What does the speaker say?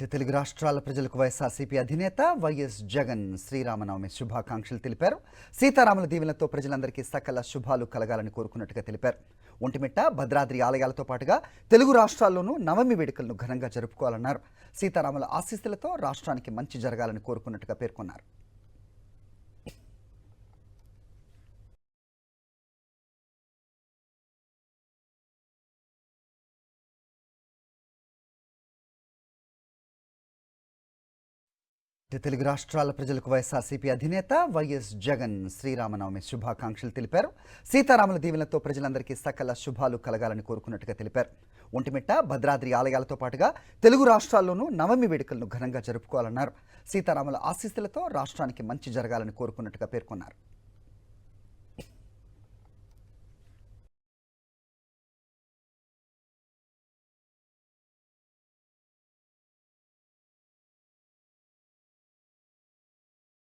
తెలుగు రాష్ట్రాల ప్రజలకు వైఎస్ఆర్సీపీ అధినేత వైఎస్ జగన్ శ్రీరామనవమి శుభాకాంక్షలు తెలిపారు. సీతారాముల దీవెనలతో ప్రజలందరికీ సకల శుభాలు కలగాలని కోరుకున్నట్టుగా తెలిపారు. ఒంటిమిట్ట, భద్రాద్రి ఆలయాలతో పాటుగా తెలుగు రాష్ట్రాల్లోనూ నవమి వేడుకలను ఘనంగా జరుపుకోవాలన్నారు. సీతారాముల ఆశీస్సులతో రాష్ట్రానికి మంచి జరగాలని కోరుకున్నట్టుగా పేర్కొన్నారు. తెలుగు రాష్ట్రాల ప్రజలకు వైఎస్ఆర్సీపీ అధినేత వైఎస్ జగన్ శ్రీరామనవమి శుభాకాంక్షలు తెలిపారు. సీతారాముల దీవెనలతో ప్రజలందరికీ సకల శుభాలు కలగాలని కోరుకున్నట్టుగా తెలిపారు. ఒంటిమిట్ట, భద్రాద్రి ఆలయాలతో పాటుగా తెలుగు రాష్ట్రాల్లోనూ నవమి వేడుకలను ఘనంగా జరుపుకోవాలన్నారు. సీతారాముల ఆశీస్సులతో రాష్ట్రానికి మంచి జరగాలని కోరుకున్నట్టుగా పేర్కొన్నారు.